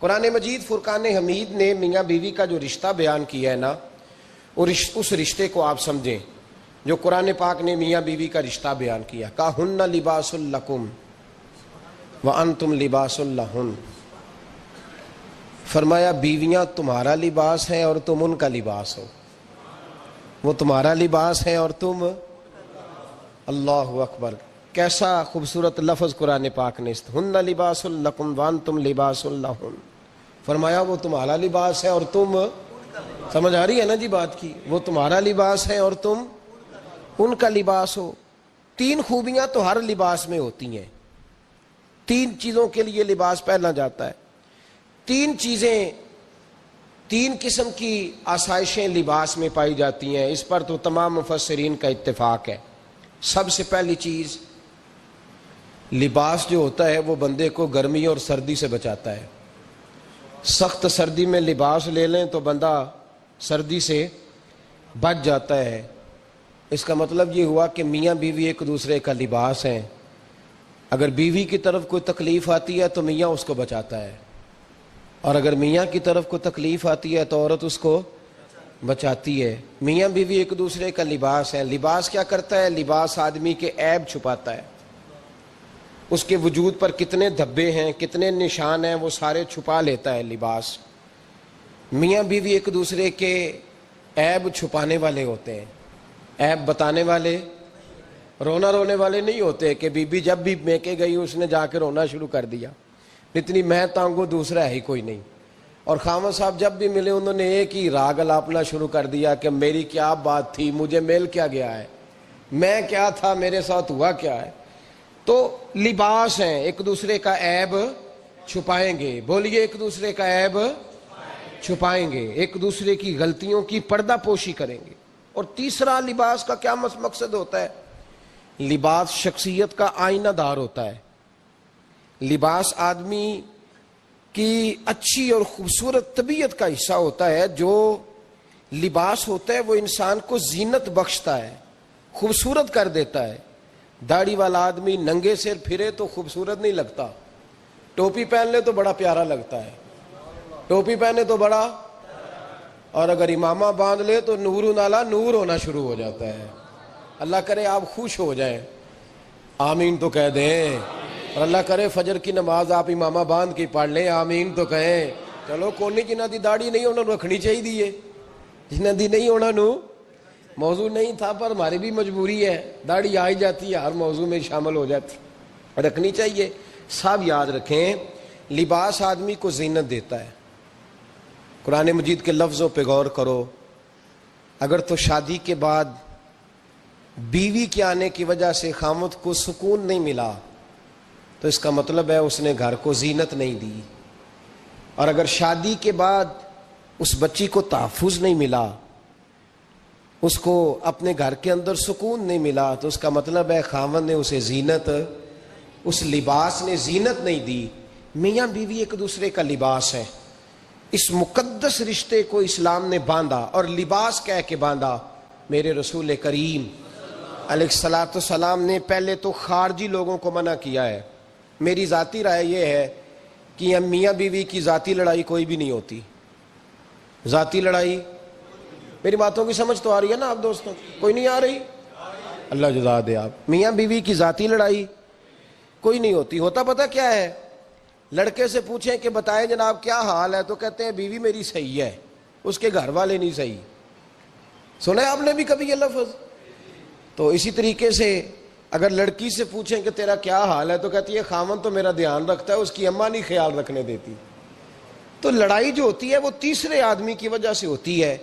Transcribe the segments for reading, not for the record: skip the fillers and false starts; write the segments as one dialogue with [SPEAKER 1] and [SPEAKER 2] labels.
[SPEAKER 1] قرآن مجید فرقان حمید نے میاں بیوی کا جو رشتہ بیان کیا ہے نا، اس رشتے کو آپ سمجھیں جو قرآن پاک نے میاں بیوی کا رشتہ بیان کیا. کہن لباس لکم وانتم لباس لہن. فرمایا بیویاں تمہارا لباس ہیں اور تم ان کا لباس ہو. وہ تمہارا لباس ہے اور تم. اللہ اکبر، کیسا خوبصورت لفظ قرآن پاک نے. ہن لباس لکم وانتم لباس لہن. فرمایا وہ تمہارا لباس ہے اور تم. سمجھ آ رہی ہے نا جی بات کی؟ وہ تمہارا لباس ہے اور تم ان کا لباس ہو. تین خوبیاں تو ہر لباس میں ہوتی ہیں. تین چیزوں کے لیے لباس پہنا جاتا ہے. تین چیزیں، تین قسم کی آسائشیں لباس میں پائی جاتی ہیں. اس پر تو تمام مفسرین کا اتفاق ہے. سب سے پہلی چیز، لباس جو ہوتا ہے وہ بندے کو گرمی اور سردی سے بچاتا ہے. سخت سردی میں لباس لے لیں تو بندہ سردی سے بچ جاتا ہے. اس کا مطلب یہ ہوا کہ میاں بیوی ایک دوسرے کا لباس ہیں. اگر بیوی کی طرف کوئی تکلیف آتی ہے تو میاں اس کو بچاتا ہے، اور اگر میاں کی طرف کوئی تکلیف آتی ہے تو عورت اس کو بچاتی ہے. میاں بیوی ایک دوسرے کا لباس ہے. لباس کیا کرتا ہے؟ لباس آدمی کے عیب چھپاتا ہے. اس کے وجود پر کتنے دھبے ہیں، کتنے نشان ہیں، وہ سارے چھپا لیتا ہے لباس. میاں بیوی ایک دوسرے کے عیب چھپانے والے ہوتے ہیں. عیب بتانے والے، رونے والے نہیں ہوتے کہ بی بی جب بھی میکے گئی اس نے جا کے رونا شروع کر دیا، اتنی میں تانگو دوسرا ہے ہی کوئی نہیں. اور خاوند صاحب جب بھی ملے انہوں نے ایک ہی راگ الاپنا شروع کر دیا کہ میری کیا بات تھی، مجھے مل کیا گیا ہے، میں کیا تھا، میرے ساتھ ہوا کیا ہے. تو لباس ہیں، ایک دوسرے کا عیب چھپائیں گے. بولیے، ایک دوسرے کا عیب چھپائیں گے، ایک دوسرے کی غلطیوں کی پردہ پوشی کریں گے. اور تیسرا، لباس کا کیا مقصد ہوتا ہے؟ لباس شخصیت کا آئینہ دار ہوتا ہے. لباس آدمی کی اچھی اور خوبصورت طبیعت کا حصہ ہوتا ہے. جو لباس ہوتا ہے وہ انسان کو زینت بخشتا ہے، خوبصورت کر دیتا ہے. داڑھی والا آدمی ننگے سر پھرے تو خوبصورت نہیں لگتا، ٹوپی پہن لے تو بڑا پیارا لگتا ہے. ٹوپی پہنے تو بڑا، اور اگر امامہ باندھ لے تو نور نالا نور ہونا شروع ہو جاتا ہے. اللہ کرے آپ خوش ہو جائیں، آمین تو کہہ دیں. اور اللہ کرے فجر کی نماز آپ امامہ باندھ کے پڑھ لیں، آمین تو کہیں. چلو کونی جنہ دی داڑھی نہیں انہوں نے رکھنی چاہیے، جنہ دی نہیں انہوں نے موضوع نہیں تھا، پر ہماری بھی مجبوری ہے، داڑھی آ ہی جاتی ہے، ہر موضوع میں شامل ہو جاتی، رکھنی چاہیے. سب یاد رکھیں، لباس آدمی کو زینت دیتا ہے. قرآن مجید کے لفظوں پہ غور کرو. اگر تو شادی کے بعد بیوی کے آنے کی وجہ سے خامد کو سکون نہیں ملا تو اس کا مطلب ہے اس نے گھر کو زینت نہیں دی. اور اگر شادی کے بعد اس بچی کو تحفظ نہیں ملا، اس کو اپنے گھر کے اندر سکون نہیں ملا، تو اس کا مطلب ہے خامد نے اسے زینت، اس لباس نے زینت نہیں دی. میاں بیوی ایک دوسرے کا لباس ہے. اس مقدس رشتے کو اسلام نے باندھا، اور لباس کہہ کے باندھا. میرے رسول کریم علیہ الصلاۃ والسلام نے پہلے تو خارجی لوگوں کو منع کیا ہے. میری ذاتی رائے یہ ہے کہ میاں بیوی کی ذاتی لڑائی کوئی بھی نہیں ہوتی. ذاتی لڑائی، میری باتوں کی سمجھ تو آ رہی ہے نا آپ دوستوں؟ کوئی نہیں آ رہی؟ اللہ جزا دے. آپ میاں بیوی کی ذاتی لڑائی کوئی نہیں ہوتی. ہوتا پتہ کیا ہے؟ لڑکے سے پوچھیں کہ بتائیں جناب کیا حال ہے، تو کہتے ہیں بیوی میری صحیح ہے، اس کے گھر والے نہیں صحیح. سنا ہے آپ نے بھی کبھی یہ لفظ؟ تو اسی طریقے سے اگر لڑکی سے پوچھیں کہ تیرا کیا حال ہے، تو کہتی ہے خامن تو میرا دھیان رکھتا ہے، اس کی اماں نہیں خیال رکھنے دیتی. تو لڑائی جو ہوتی ہے وہ تیسرے آدمی کی وجہ سے ہوتی ہے.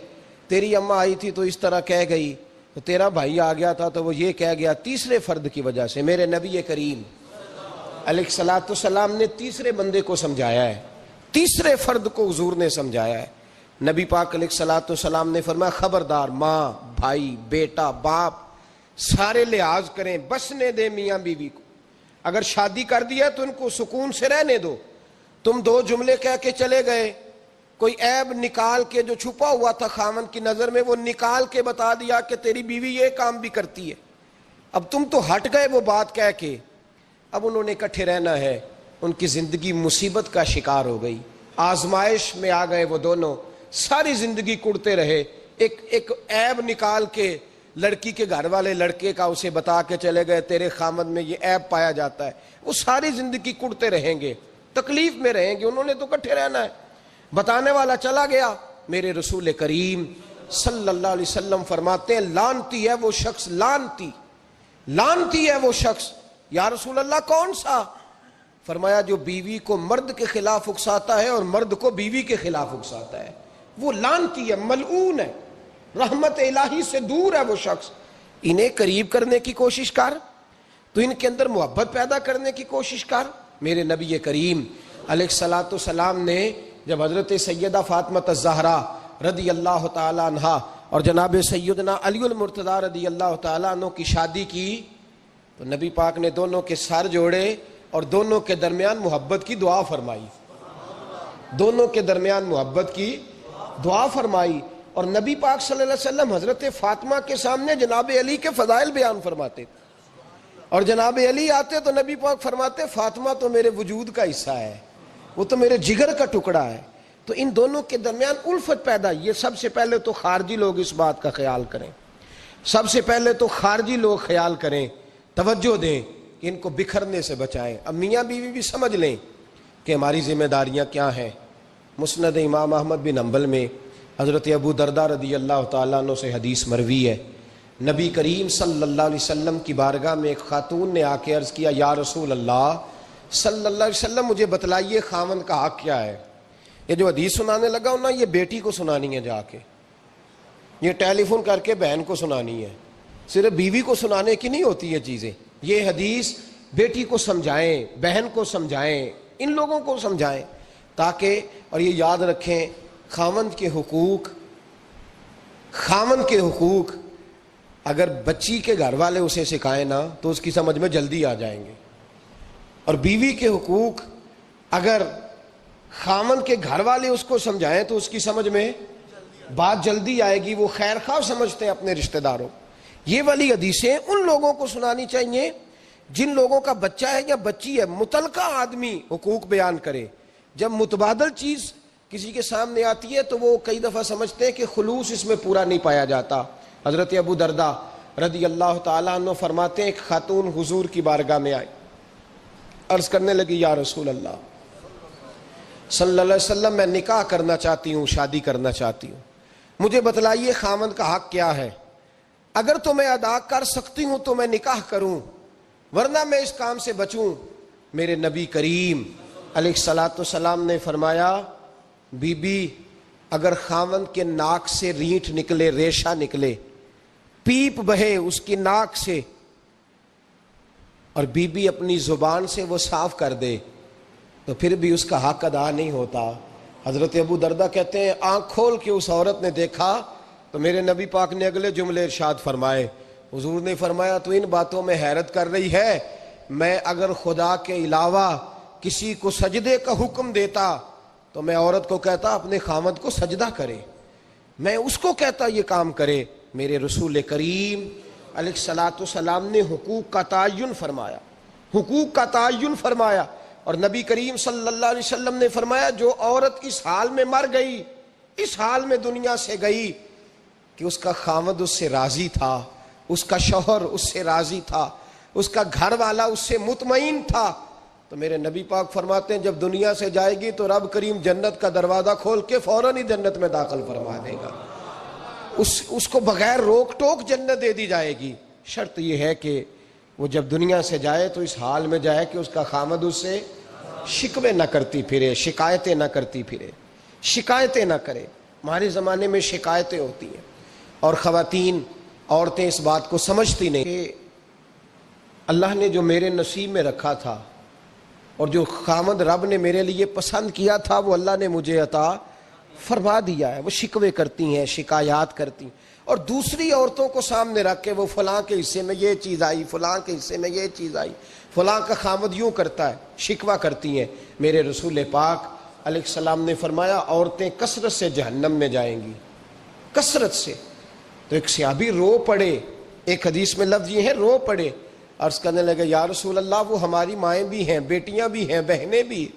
[SPEAKER 1] تیری اماں آئی تھی تو اس طرح کہہ گئی، تو تیرا بھائی آ گیا تھا تو وہ یہ کہہ گیا، تیسرے فرد کی وجہ سے. میرے نبی کریم علیہ الصلاۃ والسلام نے تیسرے بندے کو سمجھایا ہے، تیسرے فرد کو حضور نے سمجھایا ہے. نبی پاک علیہ الصلاۃ والسلام نے فرمایا خبردار، ماں، بھائی، بیٹا، باپ سارے لحاظ کریں، بسنے دیں میاں بیوی کو. اگر شادی کر دیا تو ان کو سکون سے رہنے دو. تم دو جملے کہہ کے چلے گئے، کوئی عیب نکال کے جو چھپا ہوا تھا خامن کی نظر میں وہ نکال کے بتا دیا کہ تیری بیوی یہ کام بھی کرتی ہے. اب تم تو ہٹ گئے وہ بات کہہ کے، اب انہوں نے اکٹھے رہنا ہے، ان کی زندگی مصیبت کا شکار ہو گئی. آزمائش میں آ گئے وہ دونوں، ساری زندگی کڑتے رہے، ایک عیب نکال کے لڑکی کے گھر والے لڑکے کا اسے بتا کے چلے گئے تیرے خامد میں یہ عیب پایا جاتا ہے، وہ ساری زندگی کڑتے رہیں گے، تکلیف میں رہیں گے، انہوں نے تو کٹھے رہنا ہے۔ بتانے والا چلا گیا، میرے رسول کریم صلی اللہ علیہ وسلم فرماتے ہیں لعنتی ہے وہ شخص، لعنتی ہے وہ شخص۔ یا رسول اللہ کون سا؟ فرمایا جو بیوی کو مرد کے خلاف اکساتا ہے اور مرد کو بیوی کے خلاف اکساتا ہے، وہ لعنتی ہے، ملعون ہے، رحمت الہی سے دور ہے وہ شخص۔ انہیں قریب کرنے کی کوشش کر، تو ان کے اندر محبت پیدا کرنے کی کوشش کر۔ میرے نبی کریم علیہ الصلوۃ والسلام نے جب حضرت سیدہ فاطمہ الزہرا رضی اللہ تعالی عنہا اور جناب سیدنا علی المرتضیٰ رضی اللہ تعالیٰ عنہ کی شادی کی تو نبی پاک نے دونوں کے سر جوڑے اور دونوں کے درمیان محبت کی دعا فرمائی، دونوں کے درمیان محبت کی دعا فرمائی۔ اور نبی پاک صلی اللہ علیہ وسلم حضرت فاطمہ کے سامنے جناب علی کے فضائل بیان فرماتے، اور جناب علی آتے تو نبی پاک فرماتے فاطمہ تو میرے وجود کا حصہ ہے، وہ تو میرے جگر کا ٹکڑا ہے۔ تو ان دونوں کے درمیان الفت پیدا، یہ سب سے پہلے تو خارجی لوگ اس بات کا خیال کریں، سب سے پہلے تو خارجی لوگ خیال کریں، توجہ دیں کہ ان کو بکھرنے سے بچائیں۔ اب میاں بیوی بھی سمجھ لیں کہ ہماری ذمہ داریاں کیا ہیں۔ مسند امام احمد بن حنبل میں حضرت ابو درداء رضی اللہ تعالیٰ عنہ سے حدیث مروی ہے، نبی کریم صلی اللہ علیہ وسلم کی بارگاہ میں ایک خاتون نے آ کے عرض کیا یا رسول اللہ صلی اللہ علیہ وسلم مجھے بتلائیے خاوند کا حق کیا ہے۔ یہ جو حدیث سنانے لگا ہوں نا، یہ بیٹی کو سنانی ہے، جا کے یہ ٹیلی فون کر کے بہن کو سنانی ہے، صرف بیوی کو سنانے کی نہیں ہوتی یہ چیزیں۔ یہ حدیث بیٹی کو سمجھائیں، بہن کو سمجھائیں، ان لوگوں کو سمجھائیں تاکہ، اور یہ یاد رکھیں خاوند کے حقوق اگر بچی کے گھر والے اسے سکھائیں نا تو اس کی سمجھ میں جلدی آ جائیں گے، اور بیوی کے حقوق اگر خاوند کے گھر والے اس کو سمجھائیں تو اس کی سمجھ میں بات جلدی آئے گی، وہ خیر خواہ سمجھتے ہیں اپنے رشتہ داروں۔ یہ والی حدیثیں ان لوگوں کو سنانی چاہیے جن لوگوں کا بچہ ہے یا بچی ہے، متعلقہ آدمی حقوق بیان کرے۔ جب متبادل چیز کسی کے سامنے آتی ہے تو وہ کئی دفعہ سمجھتے ہیں کہ خلوص اس میں پورا نہیں پایا جاتا۔ حضرت ابو درداء رضی اللہ تعالیٰ عنہ فرماتے ہیں ایک خاتون حضور کی بارگاہ میں آئی، عرض کرنے لگی یا رسول اللہ صلی اللہ علیہ وسلم میں نکاح کرنا چاہتی ہوں، شادی کرنا چاہتی ہوں، مجھے بتلائیے خاوند کا حق کیا ہے، اگر تو میں ادا کر سکتی ہوں تو میں نکاح کروں ورنہ میں اس کام سے بچوں۔ میرے نبی کریم علیہ الصلوۃ والسلام نے فرمایا بی بی اگر خاوند کے ناک سے رینٹ نکلے، ریشہ نکلے، پیپ بہے اس کی ناک سے، اور بی بی اپنی زبان سے وہ صاف کر دے تو پھر بھی اس کا حق ادا نہیں ہوتا۔ حضرت ابو درداء کہتے ہیں آنکھ کھول کے اس عورت نے دیکھا تو میرے نبی پاک نے اگلے جملے ارشاد فرمائے، حضور نے فرمایا تو ان باتوں میں حیرت کر رہی ہے، میں اگر خدا کے علاوہ کسی کو سجدے کا حکم دیتا تو میں عورت کو کہتا اپنے خاوند کو سجدہ کرے، میں اس کو کہتا یہ کام کرے۔ میرے رسول کریم علیہ الصلوۃ والسلام نے حقوق کا تعین فرمایا، حقوق کا تعین فرمایا، اور نبی کریم صلی اللہ علیہ وسلم نے فرمایا جو عورت اس حال میں مر گئی، اس حال میں دنیا سے گئی کہ اس کا خاوند اس سے راضی تھا، اس کا شوہر اس سے راضی تھا، اس کا گھر والا اس سے مطمئن تھا، تو میرے نبی پاک فرماتے ہیں جب دنیا سے جائے گی تو رب کریم جنت کا دروازہ کھول کے فوراً ہی جنت میں داخل فرما دے گا، اس کو بغیر روک ٹوک جنت دے دی جائے گی۔ شرط یہ ہے کہ وہ جب دنیا سے جائے تو اس حال میں جائے کہ اس کا خاوند اس سے شکوے نہ کرتی پھرے، شکایتیں نہ کرتی پھرے، شکایتیں نہ کرے۔ ہمارے زمانے میں شکایتیں ہوتی ہیں، اور خواتین عورتیں اس بات کو سمجھتی نہیں کہ اللہ نے جو میرے نصیب میں رکھا تھا اور جو خاوند رب نے میرے لیے پسند کیا تھا وہ اللہ نے مجھے عطا فرما دیا ہے۔ وہ شکوے کرتی ہیں، شکایات کرتی ہیں، اور دوسری عورتوں کو سامنے رکھ کے وہ فلاں کے حصے میں یہ چیز آئی، فلاں کے حصے میں یہ چیز آئی، فلاں کا خاوند یوں کرتا ہے، شکوہ کرتی ہیں۔ میرے رسول پاک علیہ السلام نے فرمایا عورتیں کثرت سے جہنم میں جائیں گی، کثرت سے۔ تو ایک صحابی رو پڑے، ایک حدیث میں لفظ یہ ہے رو پڑے، عرض کرنے لگے یا رسول اللہ وہ ہماری مائیں بھی ہیں، بیٹیاں بھی ہیں، بہنیں بھی،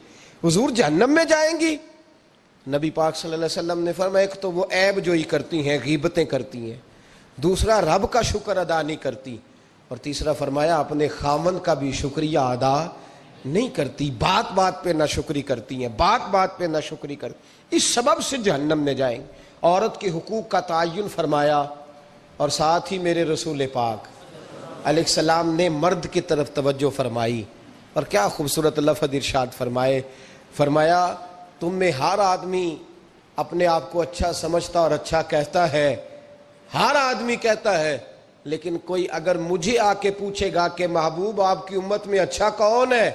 [SPEAKER 1] حضور جہنم میں جائیں گی؟ نبی پاک صلی اللہ علیہ وسلم نے فرمایا ایک تو وہ عیب جوئی کرتی ہیں، غیبتیں کرتی ہیں، دوسرا رب کا شکر ادا نہیں کرتی، اور تیسرا فرمایا اپنے خامن کا بھی شکریہ ادا نہیں کرتی، بات بات پہ ناشکری کرتی ہیں، بات بات پہ ناشکری کرتی، اس سبب سے جہنم میں جائیں گے۔ عورت کے حقوق کا تعین فرمایا، اور ساتھ ہی میرے رسول پاک علیہ السلام نے مرد کی طرف توجہ فرمائی، اور کیا خوبصورت لفظ ارشاد فرمایا تم میں ہر آدمی اپنے آپ کو اچھا سمجھتا اور اچھا کہتا ہے، ہر آدمی کہتا ہے، لیکن کوئی اگر مجھے آ کے پوچھے گا کہ محبوب آپ کی امت میں اچھا کون ہے،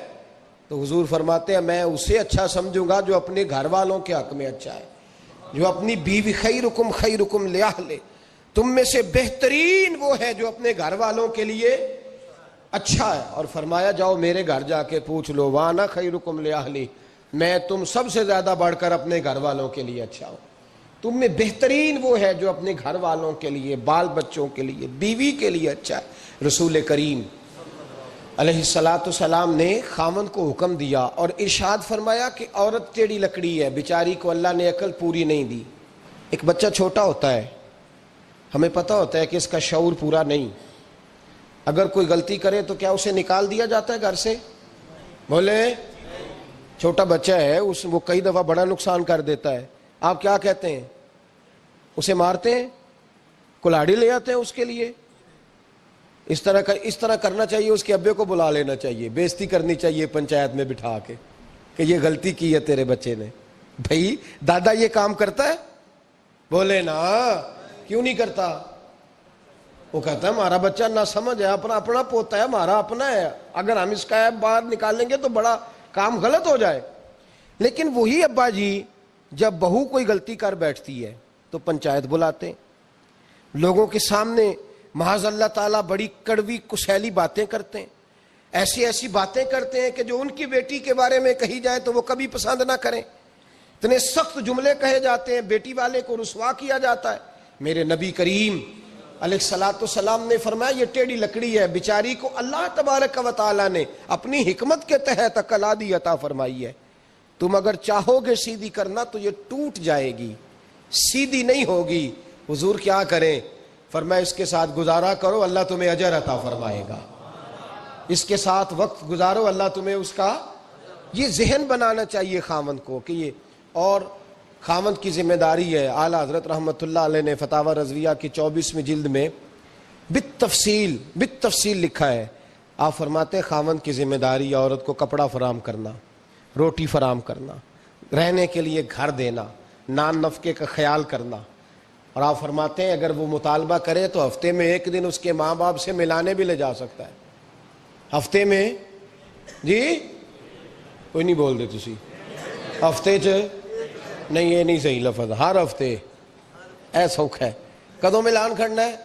[SPEAKER 1] تو حضور فرماتے ہیں میں اسے اچھا سمجھوں گا جو اپنے گھر والوں کے حق میں اچھا ہے، جو اپنی بیوی خیرکم لأہلہ، تم میں سے بہترین وہ ہے جو اپنے گھر والوں کے لیے اچھا ہے، اور فرمایا جاؤ میرے گھر جا کے پوچھ لو وانا خیرکم لأہلہ، میں تم سب سے زیادہ بڑھ کر اپنے گھر والوں کے لیے اچھا ہوں، تم میں بہترین وہ ہے جو اپنے گھر والوں کے لیے، بال بچوں کے لیے، بیوی کے لیے اچھا ہے۔ رسول کریم علیہ السلام نے خامن کو حکم دیا اور ارشاد فرمایا کہ عورت ٹیڑھی لکڑی ہے، بیچاری کو اللہ نے عقل پوری نہیں دی۔ ایک بچہ چھوٹا ہوتا ہے، ہمیں پتہ ہوتا ہے کہ اس کا شعور پورا نہیں، اگر کوئی غلطی کرے تو کیا اسے نکال دیا جاتا ہے گھر سے؟ بولے، چھوٹا بچہ ہے وہ کئی دفعہ بڑا نقصان کر دیتا ہے، آپ کیا کہتے ہیں؟ اسے مارتے ہیں، کلاڑی لے آتے ہیں اس کے لیے؟ اس طرح کرنا چاہیے، اس کے ابے کو بلا لینا چاہیے، بےزتی کرنی چاہیے پنچایت میں بٹھا کے کہ یہ غلطی کی ہے تیرے بچے نے۔ بھائی دادا یہ کام کرتا ہے؟ بولے نا، کیوں نہیں کرتا؟ وہ کہتا ہے ہمارا بچہ نہ سمجھ ہے، اپنا پوتا ہے، ہمارا اپنا ہے، اگر ہم اس کا ایپ باہر نکالیں گے تو بڑا کام غلط ہو جائے۔ لیکن وہی ابا جی جب بہو کوئی غلطی کر بیٹھتی ہے تو پنچایت بلاتے ہیں، لوگوں کے سامنے معاذ اللہ تعالیٰ بڑی کڑوی کسیلی باتیں کرتے ہیں، ایسی باتیں کرتے ہیں کہ جو ان کی بیٹی کے بارے میں کہی جائے تو وہ کبھی پسند نہ کریں، اتنے سخت جملے کہے جاتے ہیں، بیٹی والے کو رسوا کیا جاتا ہے۔ میرے نبی کریم علیہ السلام نے فرمایا یہ ٹیڑھی لکڑی ہے، بیچاری کو اللہ تبارک و تعالیٰ نے اپنی حکمت کے تحت عقل آدی عطا فرمائی ہے، تم اگر چاہو گے سیدھی کرنا تو یہ ٹوٹ جائے گی، سیدھی نہیں ہوگی۔ حضور کیا کریں؟ فرمایا اس کے ساتھ گزارا کرو، اللہ تمہیں اجر عطا فرمائے گا، اس کے ساتھ وقت گزارو، اللہ تمہیں اس کا، یہ ذہن بنانا چاہیے خاوند کو کہ یہ، اور خاوند کی ذمہ داری ہے۔ اعلیٰ حضرت رحمۃ اللہ علیہ نے فتاوی رضویہ کی 24ویں جلد میں بالتفصیل لکھا ہے، آپ فرماتے ہیں خاوند کی ذمہ داری عورت کو کپڑا فراہم کرنا، روٹی فراہم کرنا، رہنے کے لیے گھر دینا، نان نفقے کا خیال کرنا، اور آپ فرماتے ہیں اگر وہ مطالبہ کرے تو ہفتے میں ایک دن اس کے ماں باپ سے ملانے بھی لے جا سکتا ہے، ہفتے میں، جی کوئی نہیں بول دے تسی، ہفتے نہیں، یہ نہیں صحیح لفظ، ہر ہفتے اے سوکھ ہے، کدوں ملان کھڑنا ہے؟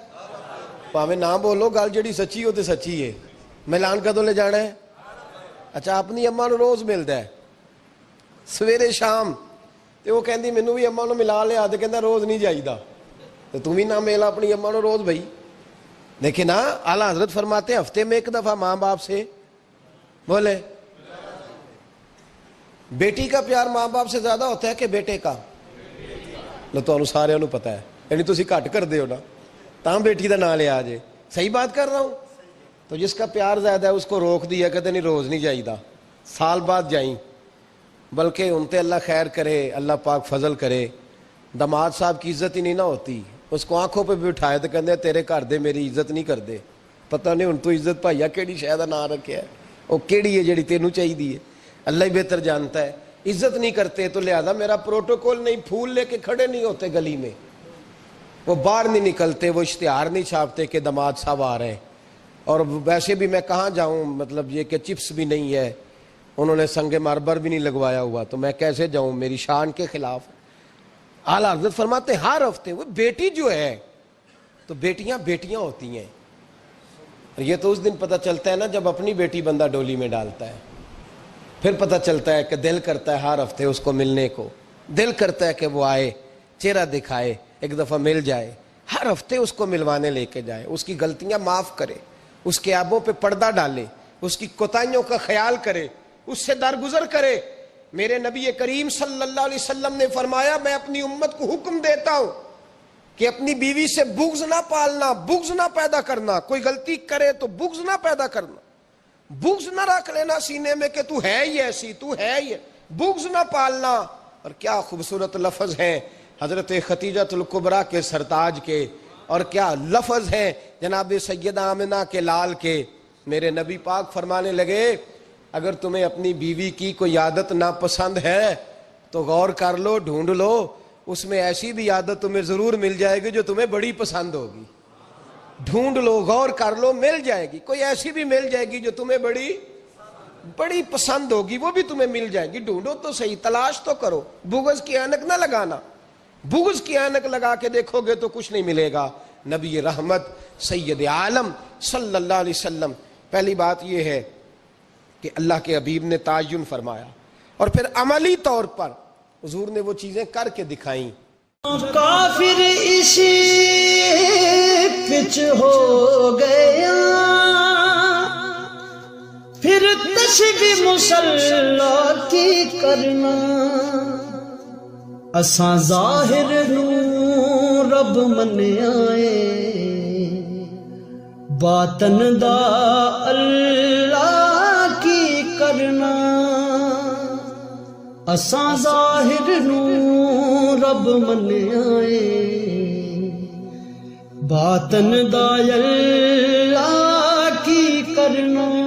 [SPEAKER 1] پاویں نہ بولو، گل جڑی سچی ہو تے سچی ہے، ملان کدوں لے جانا ہے؟ اچھا اپنی اماں نو روز ملتا ہے سویرے شام، تے وہ کہندی مینوں بھی اماں نو ملا لیا، تے کہندا روز نہیں جائیدا، تے تم بھی نہ ملا اپنی اماں نو روز بھائی۔ دیکھیں نا اعلیٰ حضرت فرماتے ہیں ہفتے میں ایک دفعہ ماں باپ سے بولے۔ بیٹی کا پیار ماں باپ سے زیادہ ہوتا ہے کہ بیٹے کا؟ لو تو سارے انہوں پتا ہے، یعنی تسی گھٹ کر دے ہو نا، تاں بیٹی دا نام لیا جے، صحیح بات کر رہا ہوں؟ تو جس کا پیار زیادہ ہے اس کو روک دیا، کہتے نہیں روز نہیں جائیدا، سال بعد جائیں، بلکہ ان تے اللہ خیر کرے، اللہ پاک فضل کرے، داماد صاحب کی عزت ہی نہیں نہ ہوتی، اس کو آنکھوں پہ بھی اٹھائے تو کہتے ہیں تیرے گھر دے میری عزت نہیں کر دے، پتہ نہیں ان تو عزت بھائیا کیڑی شاید نہ رکھیا ہے، وہ کیڑی ہے جڑی تینوں چاہیے، اللہ ہی بہتر جانتا ہے۔ عزت نہیں کرتے تو لہذا میرا پروٹوکول نہیں، پھول لے کے کھڑے نہیں ہوتے گلی میں، وہ باہر نہیں نکلتے، وہ اشتہار نہیں چھاپتے کہ داماد صاحب آ رہے ہیں، اور ویسے بھی میں کہاں جاؤں، مطلب یہ کہ چپس بھی نہیں ہے، انہوں نے سنگ مرمر بھی نہیں لگوایا ہوا، تو میں کیسے جاؤں، میری شان کے خلاف۔ اعلیٰ حضرت فرماتے ہیں ہر ہفتے وہ بیٹی جو ہے، تو بیٹیاں بیٹیاں ہوتی ہیں، یہ تو اس دن پتہ چلتا ہے نا جب اپنی بیٹی بندہ ڈولی میں ڈالتا ہے، پھر پتہ چلتا ہے کہ دل کرتا ہے ہر ہفتے اس کو ملنے کو، دل کرتا ہے کہ وہ آئے، چہرہ دکھائے، ایک دفعہ مل جائے، ہر ہفتے اس کو ملوانے لے کے جائے، اس کی غلطیاں معاف کرے، اس کے عیبوں پہ پردہ ڈالے، اس کی کوتاہیوں کا خیال کرے، اس سے درگزر کرے۔ میرے نبی کریم صلی اللہ علیہ وسلم نے فرمایا میں اپنی امت کو حکم دیتا ہوں کہ اپنی بیوی سے بغض نہ پالنا، بغض نہ پیدا کرنا، کوئی غلطی کرے تو بغض نہ پیدا کرنا، بغض نہ رکھ لینا سینے میں کہ تو ہے ہی ایسی، تو ہے ہی، بغض نہ پالنا۔ اور کیا خوبصورت لفظ ہیں حضرت خدیجہ الکبریٰ کے سرتاج کے، اور کیا لفظ ہیں جناب سیدہ آمنہ کے لال کے۔ میرے نبی پاک فرمانے لگے اگر تمہیں اپنی بیوی کی کوئی عادت ناپسند ہے تو غور کر لو، ڈھونڈ لو، اس میں ایسی بھی عادت تمہیں ضرور مل جائے گی جو تمہیں بڑی پسند ہوگی۔ ڈھونڈ لو، غور کر لو، مل جائے گی، کوئی ایسی بھی مل جائے گی جو تمہیں بڑی پسند ہوگی، وہ بھی تمہیں مل جائے گی۔ ڈھونڈو تو صحیح، تلاش تو کرو، بغض کی اینک نہ لگانا، بغض کی اینک لگا کے دیکھو گے تو کچھ نہیں ملے گا۔ نبی رحمت سید عالم صلی اللہ علیہ وسلم، پہلی بات یہ ہے کہ اللہ کے حبیب نے تعین فرمایا، اور پھر عملی طور پر حضور نے وہ چیزیں کر کے دکھائیں۔
[SPEAKER 2] کافر اسی پچ ہو گیا، پھر تشبیہ مسلح کی کرنا، اساں ظاہر نو رب منیائے، باطن دا اللہ کی کرنا، اساں ظاہر نو رب منیائے، باطن دا اللہ کی کرنا۔